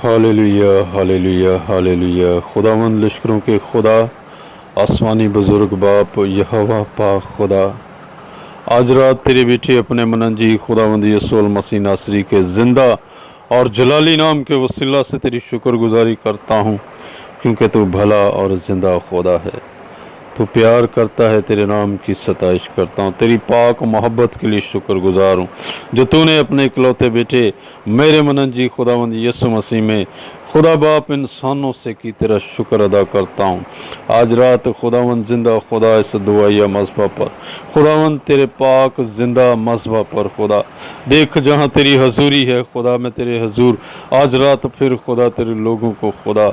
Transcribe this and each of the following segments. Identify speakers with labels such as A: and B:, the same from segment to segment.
A: Hallelujah hallelujah hallelujah. खुदावंद लश्करों के खुदा, आसमानी बुजुर्ग बाप यहोवा पाक खुदा, आज रात तेरे बेटे अपने मनंजी खुदावंद यीशु मसीह नासरी के जिंदा और जलाली नाम के वसीला से तेरी शुक्रगुजारी करता हूँ, क्योंकि तू भला और जिंदा खुदा है। तू प्यार करता है, तेरे नाम की सताइश करता हूँ। तेरी पाक मोहब्बत के लिए शुक्रगुजार हूँ जो तूने अपने इकलौते बेटे मेरे मनंजी खुदावंद यीशु मसीह में खुदा बाप इंसानों से की, तेरा शुक्र अदा करता हूँ। आज रात खुदावंद जिंदा खुदा इस दुआया मज़बा पर, खुदावंद तेरे पाक जिंदा मज़बा पर खुदा देख जहाँ तेरी हजूरी है खुदा, मैं तेरे हजूर आज रात फिर खुदा तेरे लोगों को खुदा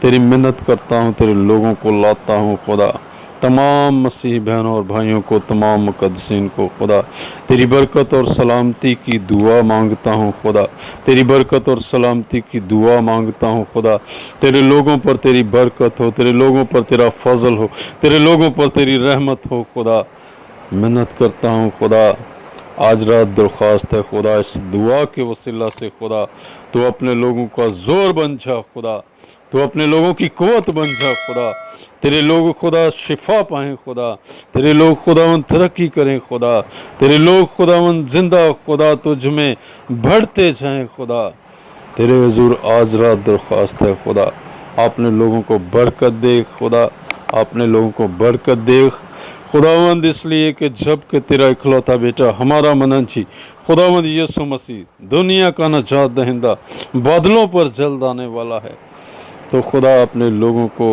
A: तेरी मिन्नत करता हूँ, तेरे लोगों को लाता हूँ खुदा, तमाम मसीह बहनों और भाइयों को, तमाम मुकद्दसीन को खुदा तेरी बरकत और सलामती की दुआ मांगता हूँ खुदा, तेरी बरकत और सलामती की दुआ मांगता हूँ खुदा। तेरे लोगों पर तेरी बरकत हो, तेरे लोगों पर तेरा फजल हो, तेरे लोगों पर तेरी रहमत हो खुदा। मिन्नत करता हूँ खुदा, आज रात दरख्वास्त है खुदा, इस दुआ के वसीला से खुदा तो अपने लोगों का जोर बन जा खुदा, तो अपने लोगों की कुव्वत बन जा खुदा। तेरे लोग खुदा शिफा पाएँ खुदा, तेरे लोग खुदावन तरक्की करें खुदा, तेरे लोग खुदावन जिंदा खुदा तुझ में बढ़ते जाएं खुदा। तेरे हुजूर आज रात दरख्वास्त है खुदा, आपने लोगों को बरकत दे खुदा, आपने लोगों को बरकत दे खुदावंद, इसलिए कि जब कि तेरा इकलौता बेटा हमारा मनंजी खुदावंद यीशु मसीह दुनिया का नजात दहिंदा बादलों पर जल्द आने वाला है, तो खुदा अपने लोगों को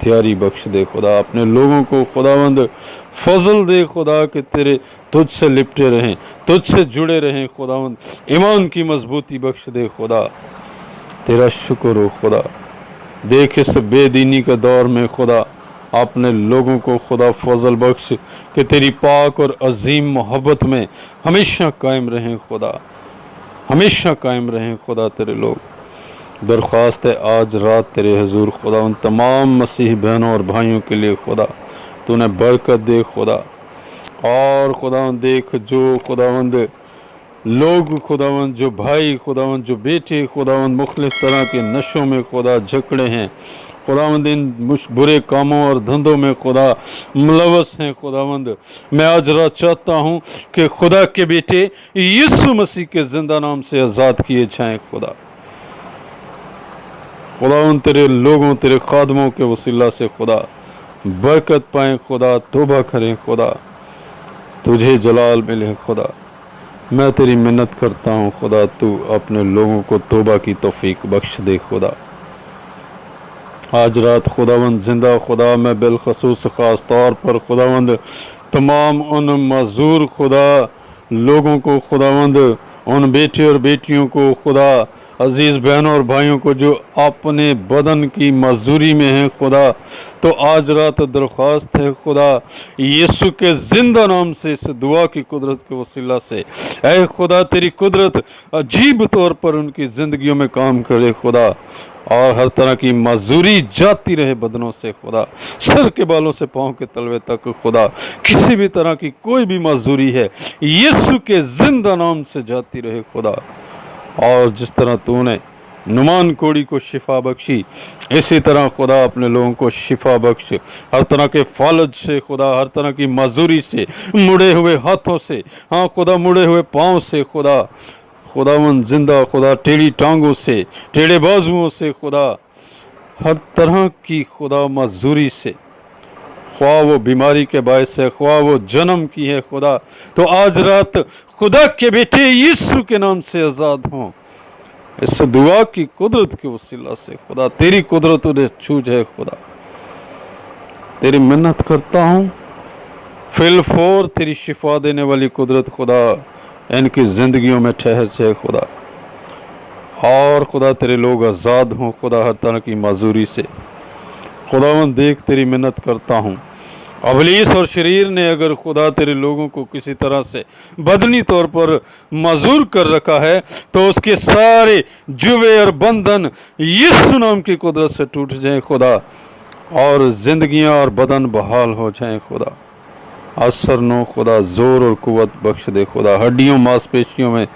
A: तैयारी बख्श दे खुदा, अपने लोगों को खुदावंद फजल दे खुदा कि तेरे तुझसे लिपटे रहें, तुझसे जुड़े रहें खुदावंद, ईमान की मजबूती बख्श दे खुदा। तेरा शुक्र हो खुदा, देख इस बेदीनी के दौर में खुदा अपने लोगों को खुदा फजल बख्श कि तेरी पाक और अजीम मोहब्बत में हमेशा कायम रहें खुदा, हमेशा कायम रहें खुदा। तेरे लोग दरख्वास्त है आज रात तेरे हुजूर खुदा उन तमाम मसीह बहनों और भाइयों के लिए खुदा तूने बरकत दे खुदा, और खुदावंद देख जो खुदावंद लोग खुदावंद जो भाई खुदावंद जो बेटे खुदावंद मुख्तलिफ तरह के नशों में खुदा जकड़े हैं खुदावंद, इन बुरे कामों और धंधों में खुदा मुलवस हैं खुदावंद, मैं आज रात चाहता हूँ कि खुदा के बेटे यीशु मसीह के जिंदा नाम से आज़ाद किए जाएँ खुदा। खुदावंद तेरे लोगों तेरे खादमों के वसीला से खुदा बरकत पाएँ खुदा, तौबा करें खुदा, तुझे जलाल मिले खुदा। मैं तेरी मिन्नत करता हूँ खुदा, तू अपने लोगों को तौबा की तौफीक बख्श दे खुदा। आज रात खुदावंद जिंदा खुदा मैं बिलखसूस ख़ास तौर पर खुदावंद तमाम उन मज़ूर खुदा लोगों को खुदावंद, उन बेटे और बेटियों को खुदा, अजीज़ बहनों और भाइयों को जो अपने बदन की मजदूरी में हैं खुदा, तो आज रात दरख्वास्त है खुदा यीशु के ज़िंदा नाम से इस दुआ की कुदरत के वसीला से, ऐ खुदा तेरी कुदरत अजीब तौर पर उनकी ज़िंदगियों में काम करे खुदा, और हर तरह की मजदूरी जाती रहे बदनों से खुदा, सर के बालों से पाँव के तलवे तक खुदा, किसी भी तरह की कोई भी मजदूरी है यीशु के ज़िंदा नाम से जाती रहे खुदा। और जिस तरह तूने नुमान कोड़ी को शिफा बख्शी, इसी तरह खुदा अपने लोगों को शिफा बख्श, हर तरह के फालज से खुदा, हर तरह की मजदूरी से, मुड़े हुए हाथों से, हाँ खुदा मुड़े हुए पाँव से खुदा, खुदावन जिंदा खुदा टेढ़ी टांगों से, टेढ़े बाजुओं से खुदा, हर तरह की खुदा मजदूरी से, ख्वाह वो बीमारी के बायस है, ख्वाह वो जन्म की है खुदा, तो आज रात खुदा के बेटे यीशु के नाम से आज़ाद हों इस दुआ की कुदरत के वसीला से खुदा। तेरी कुदरत उन्हें छूज है खुदा, तेरी मिन्नत करता हूँ फिलफोर तेरी शिफा देने वाली कुदरत खुदा इनकी ज़िंदगियों में ठहर जाए खुदा, और खुदा तेरे लोग आज़ाद हों खुदा हर तरह की मजदूरी से। खुदावन देख तेरी मिन्नत करता हूँ, अबलीस और शरीर ने अगर खुदा तेरे लोगों को किसी तरह से बदनी तौर पर मजूर कर रखा है, तो उसके सारे जुवे और बंधन यीशु नाम की कुदरत से टूट जाएं खुदा, और ज़िंदगियां और बदन बहाल हो जाएं खुदा। असर नो खुदा ज़ोर और कुव्वत बख्श दे खुदा, हड्डियों मांसपेशियों में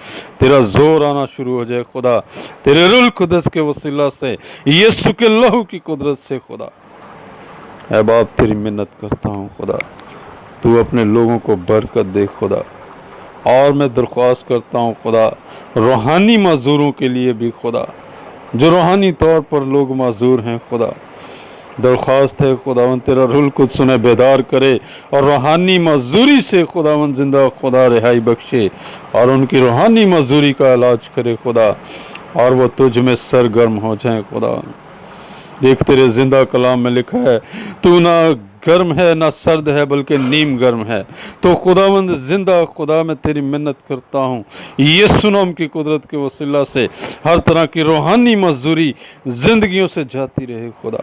A: तेरा ज़ोर आना शुरू हो जाए खुदा, तेरे रूह कुदस के वसीला से, यीशु के लहू की कुदरत से खुदा। ऐ बाप तेरी मिन्नत करता हूँ खुदा, तू अपने लोगों को बरकत दे खुदा। और मैं दरख्वास्त करता हूँ खुदा रूहानी माजूरों के लिए भी खुदा, जो रूहानी तौर पर लोग माजूर हैं खुदा, दरख्वास्त है खुदावन तेरा रूह कुद्स उन्हें बेदार करे और रूहानी मजदूरी से खुदावन जिंदा खुदा रिहाई बख्शे और उनकी रूहानी मजदूरी का इलाज करे खुदा, और वो तुझ में सरगर्म हो जाए खुदा। देख तेरे जिंदा कलाम में लिखा है तू ना गर्म है ना सर्द है बल्कि नीम गर्म है। तो खुदावंद जिंदा खुदा मैं तेरी मिन्नत करता हूँ यीशु नाम की कुदरत के वसीला से हर तरह की रूहानी मजदूरी जिंदगियों से जाती रहे खुदा,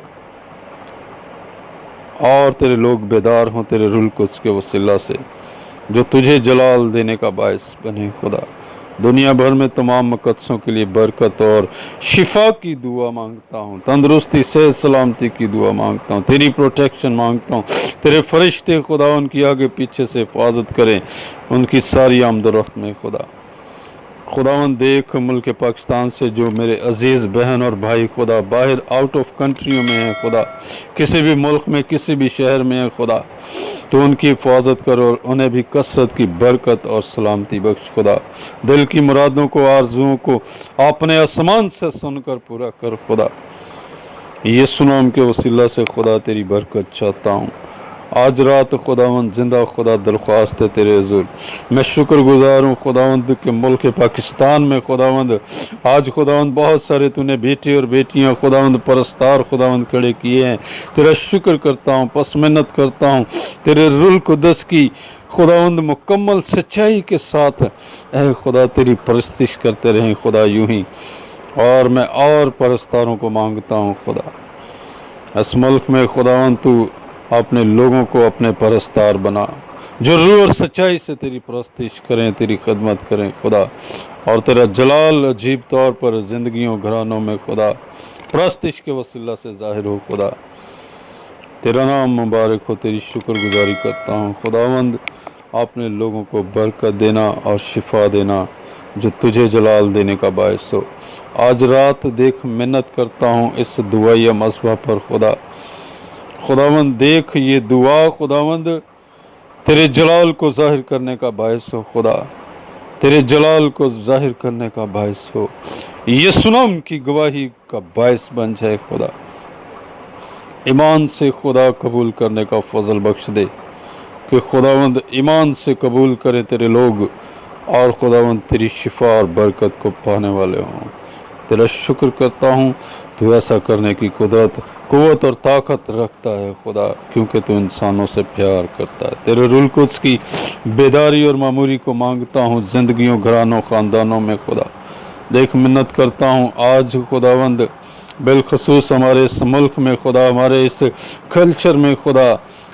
A: और तेरे लोग बेदार हों तेरे रूह कुद्स के वसीला से, जो तुझे जलाल देने का बायस बने खुदा। दुनिया भर में तमाम मुकद्दसों के लिए बरकत और शिफा की दुआ मांगता हूँ, तंदुरुस्ती सेहत सलामती की दुआ मांगता हूँ, तेरी प्रोटेक्शन मांगता हूँ, तेरे फरिश्ते खुदा उनकी आगे पीछे से हिफाजत करें उनकी सारी आमदरफ्त में खुदा। खुदावन देख मुल्क पाकिस्तान से जो मेरे अजीज़ बहन और भाई खुदा बाहर आउट ऑफ कंट्रियों में हैं खुदा, किसी भी मुल्क में किसी भी शहर में है खुदा, तो उनकी हिफाजत कर और उन्हें भी कसरत की बरकत और सलामती बख्श खुदा। दिल की मुरादों को आरजुओं को अपने आसमान से सुनकर पूरा कर खुदा। यीशु नाम के वसीला से खुदा तेरी बरकत चाहता हूँ। आज रात खुदावंद जिंदा खुदा दरख्वास्त है तेरे हुज़ूर, मैं शुक्रगुजार हूँ खुदावंद के मुल्क पाकिस्तान में खुदावंद आज खुदावंद बहुत सारे तूने बेटे और बेटियाँ खुदावंद परस्तार खुदावंद खड़े किए हैं। तेरा शुक्र करता हूँ, पस मिन्नत करता हूँ तेरे रूह कुद्स की खुदावंद मुकम्मल सच्चाई के साथ ऐ खुदा तेरी परस्तिश करते रहें खुदा यूं ही। और मैं और परस्तारों को मांगता हूँ खुदा, इस मुल्क में खुदावंद तू अपने लोगों को अपने परस्तार बना, जो रूह और सच्चाई से तेरी परस्तिश करें तेरी खिदमत करें खुदा, और तेरा जलाल अजीब तौर पर ज़िंदगियों घरानों में खुदा परस्तिश के वसीला से ज़ाहिर हो खुदा। तेरा नाम मुबारक हो, तेरी शुक्रगुजारी करता हूँ खुदावंद, अपने लोगों को बरकत देना और शिफा देना जो तुझे जलाल देने का बायस हो। आज रात देख मिन्नत करता हूँ इस दुआया मसबा पर खुदा, खुदावंद देख ये दुआ खुदावंद तेरे जलाल को ज़ाहिर करने का बायस हो खुदा, तेरे जलाल को ज़ाहिर करने का बायस हो, यीशु नाम की गवाही का बायस बन जाए खुदा। ईमान से खुदा कबूल करने का फजल बख्श दे कि खुदावंद ईमान से कबूल करे तेरे लोग, और खुदावंद तेरी शिफा और बरकत को पाने वाले हों। तेरा शुक्र करता हूँ तू ऐसा करने की कुव्वत और ताकत रखता है खुदा, क्योंकि तू इंसानों से प्यार करता है। तेरे रूह कुद्स की बेदारी और मामूरी को मांगता हूँ ज़िंदगियों घरानों ख़ानदानों में खुदा। देख मिन्नत करता हूँ आज खुदावंद बिलखसूस हमारे इस मुल्क में खुदा, हमारे इस कल्चर में खुदा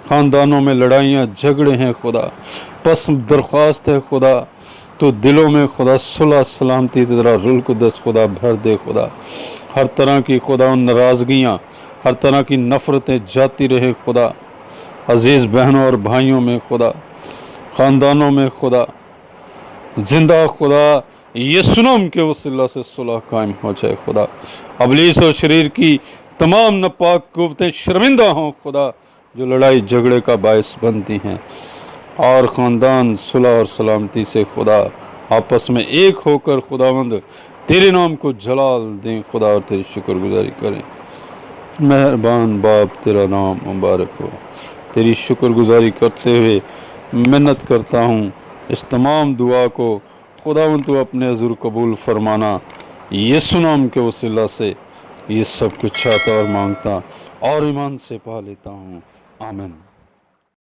A: ख़ानदानों में लड़ाइयाँ झगड़े हैं खुदा, बस दरख्वास्त है खुदा तो दिलों में खुदा सुलह सलामती तेरा रूह कुद्स खुदा भर दे खुदा। हर तरह की खुदा नाराज़गियाँ, हर तरह की नफ़रतें जाती रहे खुदा, अज़ीज़ बहनों और भाइयों में खुदा, ख़ानदानों में खुदा, जिंदा खुदा यीशु नाम के वसीला से सुलह कायम हो जाए खुदा। अबलीस और शरीर की तमाम नापाक कुव्वतें शर्मिंदा हों खुदा, जो लड़ाई झगड़े का बायस बनती हैं, और ख़ानदान सुलह और सलामती से खुदा आपस में एक होकर खुदावंद तेरे नाम को जलाल दें खुदा, और तेरी शुक्रगुजारी करें। मेहरबान बाप तेरा नाम मुबारक हो। तेरी शुक्रगुजारी करते हुए मिन्नत करता हूँ इस तमाम दुआ को खुदावंद तू अपने हुज़ूर कबूल फरमाना, यीशु नाम के वसीला से ये सब कुछ चाहता और मांगता और ईमान से पा लेता हूँ, आमीन।